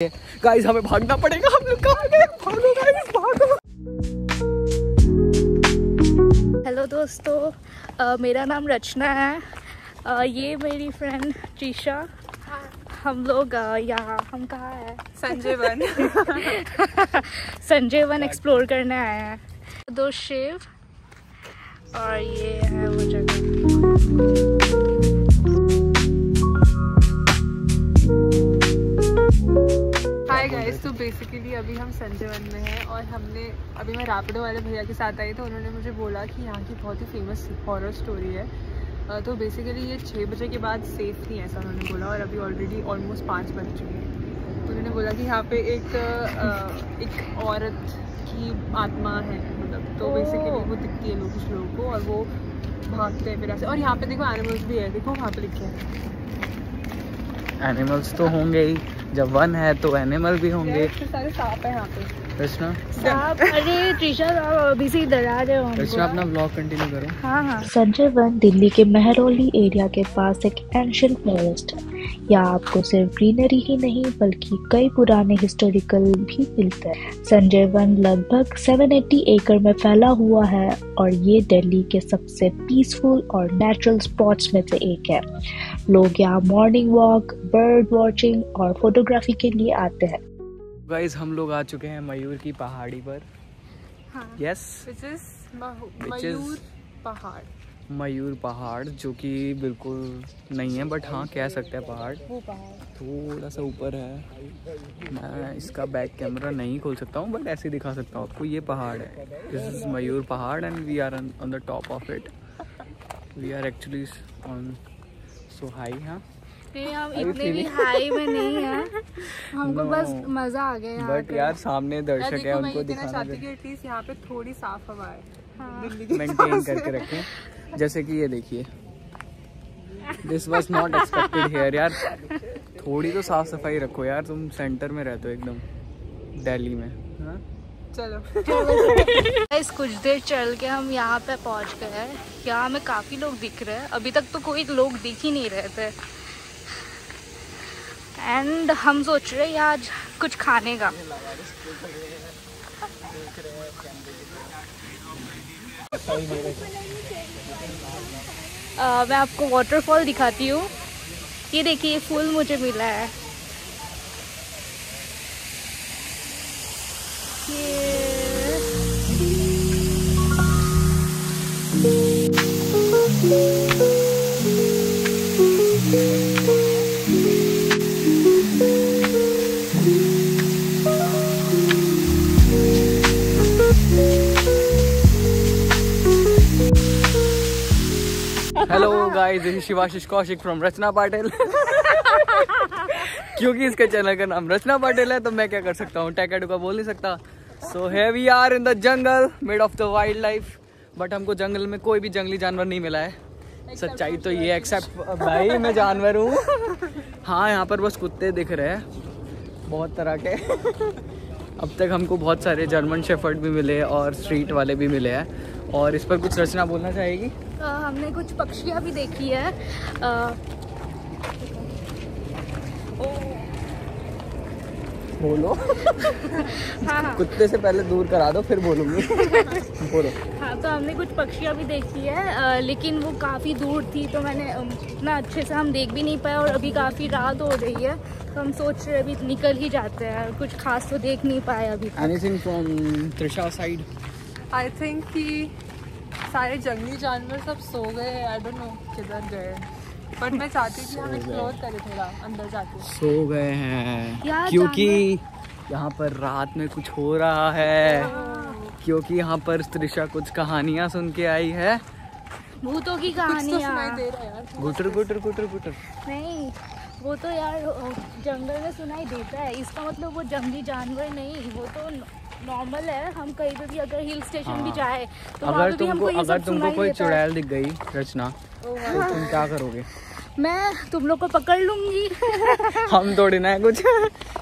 Guys हमें भागना पड़ेगा, हम लोग कहाँ गए? भागो गाइस भागो। हेलो दोस्तों, मेरा नाम रचना है। ये मेरी फ्रेंड त्रिशा। हम लोग यहाँ हम कहाँ हैं? Sanjay one. Sanjay one explore करने आए हैं। दो शिव और ये है वो जगह। हाय गाइस, तो बेसिकली अभी हम संजय वन में हैं और अभी मैं रैपिडो वाले भैया के साथ आई तो उन्होंने मुझे बोला कि यहाँ की बहुत ही फेमस हॉरर स्टोरी है। तो बेसिकली ये 6 बजे के बाद सेफ़ नहीं है, ऐसा उन्होंने बोला। और अभी ऑलरेडी ऑलमोस्ट 5 बज चुके हैं। तो उन्होंने बोला कि यहाँ पे एक औरत की आत्मा है, मतलब तो बेसिकली वो दिखती है कुछ लोगों को और वो भागते हैं फिर ऐसे। और यहाँ पे देखो एनिमल्स भी है, देखो वहाँ पे लिखे हैं। एनिमल्स तो होंगे ही, जब वन है तो एनिमल भी होंगे। सारे सांप है यहाँ पे। कृष्णा सांप? अरे त्रिशा अभी से इधर आ रहे हो। कृष्णा अपना ब्लॉग कंटिन्यू करो। हाँ। संजय वन दिल्ली के मेहरौली एरिया के पास एक एंशिएंट फॉरेस्ट है। यहाँ आपको सिर्फ ग्रीनरी ही नहीं बल्कि कई पुराने हिस्टोरिकल भी मिलते हैं। संजय वन लगभग 780 एकड़ में फैला हुआ है और ये दिल्ली के सबसे पीसफुल और नेचुरल स्पॉट्स में से एक है। लोग यहाँ मॉर्निंग वॉक, बर्ड वॉचिंग और फोटोग्राफी के लिए आते हैं। गाइस हम लोग आ चुके हैं मयूर की पहाड़ी पर। यस, मयूर पहाड़। मयूर पहाड़ जो कि बिल्कुल नहीं है, बट हाँ कह सकते हैं पहाड़। वो पहाड़ थोड़ा सा ऊपर है। मैं इसका बैक कैमरा नहीं खोल सकता हूँ, बट ऐसे दिखा सकता हूँ आपको। ये पहाड़ है, this is Mayur Pahad and we are on the top of it. We are actually on so high. हाँ हम इतने भी हाई में नहीं है, हमको बस मजा आ गया। बट यार सामने दर्शक है, उनको दिखाना चाहती कि एटलीस्ट यहाँ पे थोड़ी साफ हवा है। हाँ। मेंटेन करके रखें। जैसे कि ये देखिए, this was not expected here. यार थोड़ी तो साफ सफाई रखो यार, तुम सेंटर में रहते हो एकदम दिल्ली में। हाँ चलो इस कुछ देर चल के हम यहाँ पे पहुँच गए हैं। यहाँ हमें काफी लोग दिख रहे हैं, अभी तक तो कोई लोग दिख ही नहीं रहे थे। एंड हम सोच रहे हैं आज कुछ खाने का। मैं आपको वाटरफॉल दिखाती हूँ। ये देखिए, ये फूल मुझे मिला है। Hello guys, this is Shivashish Kaushik from Rachna Patil. क्योंकि इसके चैनल का नाम रचना पाटिल है तो मैं क्या कर सकता हूँ, टैकेटू का बोल नहीं सकता। So here we are in the jungle mid of the wildlife. But हमको जंगल में कोई भी जंगली जानवर नहीं मिला है। सच्चाई तो ये, एक्सेप्ट भाई मैं जानवर हूँ। हाँ यहाँ पर बस कुत्ते दिख रहे हैं बहुत तरह के। अब तक हमको बहुत सारे जर्मन शेफर्ड भी मिले और स्ट्रीट वाले भी मिले हैं। और इस पर कुछ रचना बोलना चाहेगी? हमने कुछ पक्षियाँ भी देखी है। बोलो। हाँ। कुत्ते से पहले दूर करा दो फिर बोलूँगी। बोलो। हाँ, तो हमने कुछ पक्षियाँ भी देखी है, लेकिन वो काफ़ी दूर थी तो मैंने इतना अच्छे से हम देख भी नहीं पाए। और अभी काफ़ी रात हो रही है तो हम सोच रहे अभी निकल ही जाते हैं, कुछ खास तो देख नहीं पाए अभी। Anything from Trisha side? I think कि सारे जंगली जानवर सब सो गए। आई डोंट नो किधर गए, बट मैं चाहती थी हम एक्सप्लोर करें थोड़ा अंदर जाके। सो गए हैं क्योंकि यहाँ पर रात में कुछ हो रहा है। क्योंकि यहाँ पर त्रिशा कुछ कहानियाँ सुन के आई है, भूतों की कहानियाँ। गुटर गुटर गुटर गुटर। नहीं, वो तो यार जंगल में सुनाई देता है, इसका मतलब वो जंगली जानवर नहीं, वो तो नॉर्मल है। हम कहीं पे भी अगर हिल स्टेशन भी जाए तो अगर तुमको कोई चुड़ैल दिख गई रचना तो तुम क्या करोगे? मैं तुम लोग को पकड़ लूंगी। हम थोड़ी ना है कुछ,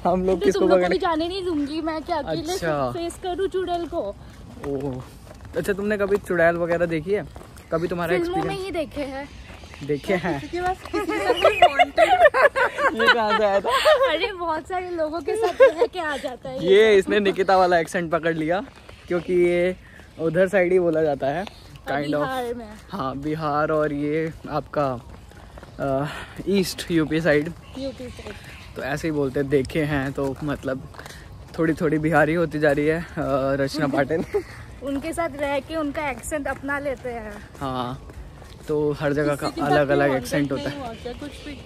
हम लोग किसको पकड़ जाने नहीं दूंगी। मैं क्या अकेले फेस करूँ चुड़ैल को? ओह अच्छा, तुमने कभी चुड़ैल वगैरह देखी है? कभी तुम्हारा फिल्मों में ही देखे हैं। देखे हैं। किसी के पास किसी का कोई wanted ये कहाँ से आया था? अरे बहुत सारे लोगों के साथ रह के आ जाता है ये इसने निकिता वाला एक्सेंट पकड़ लिया, क्योंकि ये उधर साइड ही बोला जाता है काइंड ऑफ। बिहार में। हाँ, बिहार और ये आपका east UP side, UP side तो ऐसे ही बोलते हैं। देखे हैं तो मतलब थोड़ी थोड़ी बिहारी होती जा रही है रचना पाटिल। उनके साथ रह के उनका एक्सेंट अपना लेते हैं। हाँ, तो हर जगह का अलग अलग एक्सेंट होता है। हुआ क्या कुछ भी?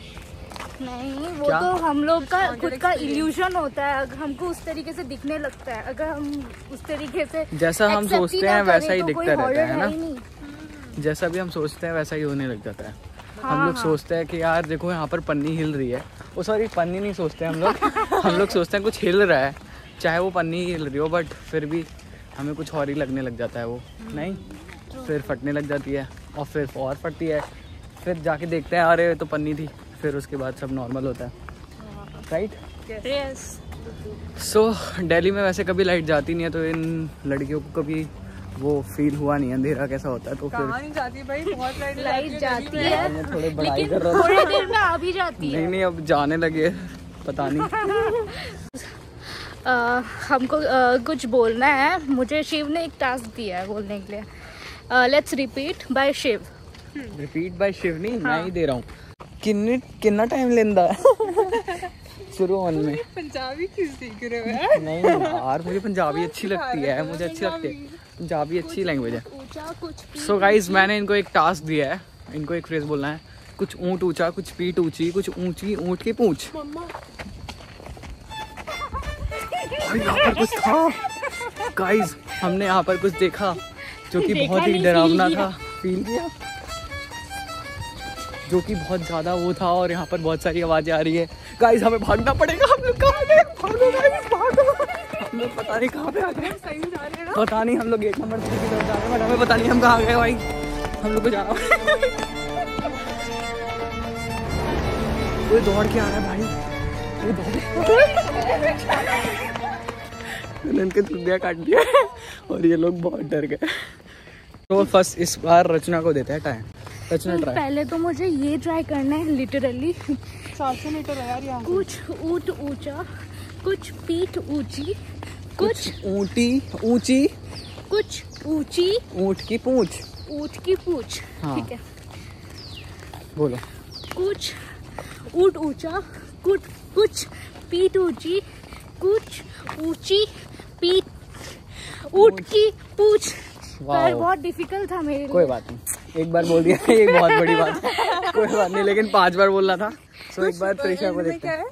नहीं, वो क्या? तो हम लोग का खुद का इल्यूजन होता है। अगर हमको उस तरीके से दिखने लगता है, अगर हम उस तरीके से जैसा हम accept सोचते ही ना हैं वैसा करें ही तो दिखता कोई रहता horror है ना। ही नहीं। जैसा भी हम सोचते हैं वैसा ही होने लग जाता है। हाँ, हम लोग हाँ। सोचते हैं कि यार देखो यहाँ पर पन्नी हिल रही है, वो सॉरी पन्नी नहीं सोचते हम लोग। हम लोग सोचते हैं कुछ हिल रहा है, चाहे वो पन्नी ही हिल रही हो, बट फिर भी हमें कुछ और ही लगने लग जाता है वो। नहीं, फिर फटने लग जाती है और फिर और फटती है, फिर जाके देखते हैं अरे तो पन्नी थी, फिर उसके बाद सब नॉर्मल होता है। राइट। Yes. सो दिल्ली में वैसे कभी लाइट जाती नहीं है, तो इन लड़कियों को कभी वो फील हुआ नहीं अंधेरा कैसा होता है। तो फिर कहाँ नहीं जाती भाई, बहुत लाइट जाती है, मैं थोड़े बढ़ाई लेकिन कर रहा था। थोड़ी देर में आ भी जाती है। नहीं, अब जाने लगे, पता नहीं। हमको कुछ बोलना है। मुझे शिव ने एक टास्क दिया है बोलने के लिए। Let's repeat bye Shiv. Repeat bye Shiv नहीं, मैं ही दे रहा हूँ। कितना टाइम लेंदा है शुरू होने में? पंजाबी किस सीख रहे हो यार? नहीं यार, मुझे पंजाबी अच्छी लगती है, मुझे अच्छी लगती है पंजाबी, अच्छी लैंग्वेज है। ऊंचा कुछ सो गाइज, मैंने इनको एक टास्क दिया है, इनको एक फ्रेज बोलना है। कुछ ऊंट ऊंचा, कुछ पीठ ऊंची, कुछ ऊंची ऊंट की पूंछ। और यहाँ पर कुछ था गाइज, हमने यहाँ पर कुछ देखा जो कि देखा बहुत ही नहीं, डरावना feel था। फील किया, जो कि बहुत ज्यादा वो था, और यहाँ पर बहुत सारी आवाजें आ रही है। गाइज हमें भागना पड़ेगा। हम लोग कहाँ गए? भागो गाइज, भागो। हम लोग पता नहीं कहाँ पे आ गए, सही जा रहे हैं ना? पता नहीं। हम लोग 1 नंबर 3 की तरफ जा रहे हैं, बट हमें पता नहीं हम कहाँ गए भाई। हम लोग को जाना, कोई दौड़ के आ रहा है भाई, कोई दौड़। इनके चुटिया काट दिया और ये लोग बहुत डर गए। तो फर्स्ट इस बार रचना को देते हैं टाइम। रचना ट्राई। पहले तो मुझे ये ट्राई करना है लिटरली। 400 मीटर है यार यहाँ। कुछ ऊंट ऊंचा, कुछ पीठ ऊंची, कुछ ऊंटी ऊंची, कुछ ऊंची ऊंट की पूंछ। ऊंट की पूंछ। हाँ। ठीक है। बोलो। कुछ ऊंट ऊंचा, कुछ पीठ ऊंची, कुछ ऊंची पीठ, ऊंट की पूंछ। पर बहुत डिफिकल्ट था मेरे लिए। कोई बात नहीं, एक बार बोल दिया, ये बहुत बड़ी बात है। कोई बात नहीं, लेकिन 5 बार बोलना था। तो एक बार त्रिशा को देखते हैं।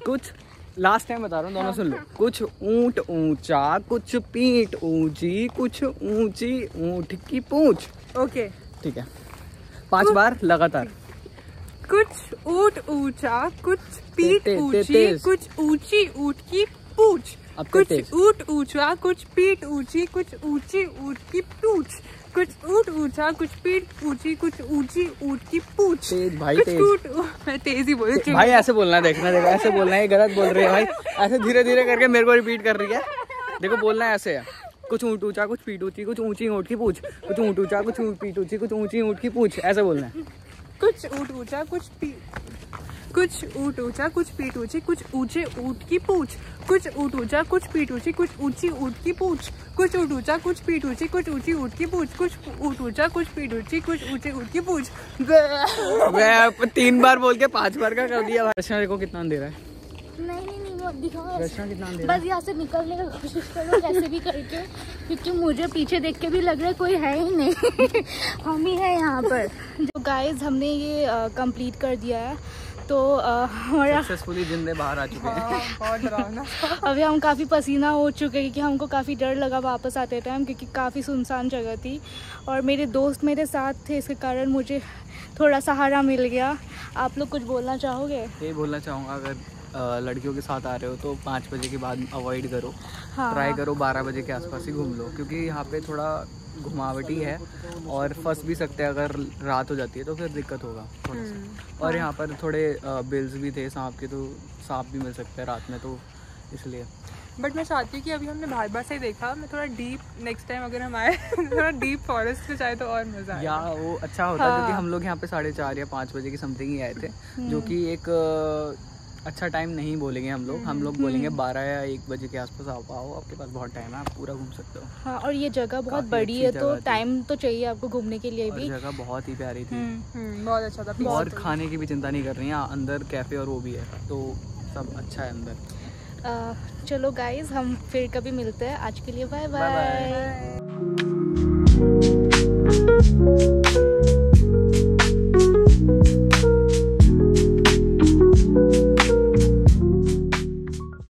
कुछ लास्ट टाइम बता रहा हूँ, दोनों सुन लो। कुछ ऊंट ऊंचा, कुछ पीठ ऊंची, कुछ ऊंची ऊंट की पूंछ। ओके, ठीक है, 5 बार लगातार। कुछ ऊंट ऊंचा, कुछ पीठ तेज, ऊंची, तेज। कुछ ऊंची ऊंट की पूंछ। अब तो कुछ तेज। ऊंट ऊंचा, कुछ पीठ ऊंची, कुछ ऊंची ऊंट की पूंछ। कुछ ऊंट ऊंचा, कुछ पीठ ऊंची, कुछ ऊंची ऊंट की पूंछ। तेज भाई, कुछ तेज। मैं तेज ही बोल भाई ऐसे बोलना है, देखना, देखो ऐसे बोलना है। ये गलत बोल रही है भाई, ऐसे धीरे धीरे करके मेरे को रिपीट कर रही है। देखो बोलना है ऐसे है। कुछ ऊंट ऊंचा, कुछ पीठ ऊंची, कुछ ऊंची ऊंट की पूंछ। कुछ ऊंट ऊंचा, कुछ पीठ ऊंची, कुछ ऊंची ऊंट की पूंछ। ऐसे बोलना है। कुछ ऊंट ऊंचा, कुछ ऊंट ऊंचा, कुछ पीठ ऊंची, कुछ ऊंचे ऊंट की पूंछ। कुछ ऊंट ऊंचा, कुछ पीठ ऊंची, कुछ ऊंची ऊंट की पूंछ। कुछ ऊंट ऊंचा, कुछ पीठ ऊंची, कुछ ऊंची ऊंट की पूंछ। कुछ ऊंट ऊंचा, कुछ पीठ ऊंची, कुछ ऊंची ऊंट की पूंछ। मैं 3 बार बोल के 5 बार का कर दिया भाई। रचना देखो कितना अंधेरा है। नहीं वो दिखाओ। रचना कितना अंधेरा है। बस यहाँ से निकलने की कोशिश करो कैसे भी करके, क्योंकि मुझे पीछे देख के भी लग रहा है कोई है ही नहीं। हम ही है यहाँ पर। जो गाइस हमने ये कंप्लीट कर दिया है, तो हमारा सक्सेसफुली जिंदे बाहर आ चुके हैं। बहुत डरावना। अभी हम काफ़ी पसीना हो चुके हैं, क्योंकि हमको काफ़ी डर लगा वापस आते टाइम, क्योंकि काफ़ी सुनसान जगह थी और मेरे दोस्त मेरे साथ थे, इसके कारण मुझे थोड़ा सहारा मिल गया। आप लोग कुछ बोलना चाहोगे? यही बोलना चाहूँगा, अगर लड़कियों के साथ आ रहे हो तो 5 बजे के बाद अवॉइड करो। हाँ। ट्राई करो 12 बजे के आसपास ही घूम लो, क्योंकि यहाँ पे थोड़ा घुमावटी है और फंस भी सकते हैं। अगर रात हो जाती है तो फिर दिक्कत होगा थोड़ा सा। और यहाँ पर थोड़े बिल्स भी थे सांप के, तो सांप भी मिल सकते हैं रात में, तो इसलिए बट मैं चाहती हूँ कि अभी हमने बाहर से ही देखा, मैं थोड़ा डीप नेक्स्ट टाइम अगर हम आए थोड़ा डीप फॉरेस्ट में जाए तो और मज़ा आए। या वो अच्छा होता क्योंकि हम लोग यहाँ पे 4:30 या 5 बजे की समथिंग ही आए थे, जो कि एक अच्छा टाइम नहीं बोलेंगे हम लोग बोलेंगे 12 या 1 बजे के आसपास आओ, आपके पास बहुत टाइम है, आप पूरा घूम सकते हो। हाँ, और ये जगह बहुत बड़ी है तो टाइम तो चाहिए आपको घूमने के लिए भी। जगह बहुत ही प्यारी थी, बहुत अच्छा था। और खाने की भी चिंता नहीं कर रही हैं, अंदर कैफे और वो भी है, तो सब अच्छा है अंदर। चलो गाइज, हम फिर कभी मिलते हैं, आज के लिए बाय बाय।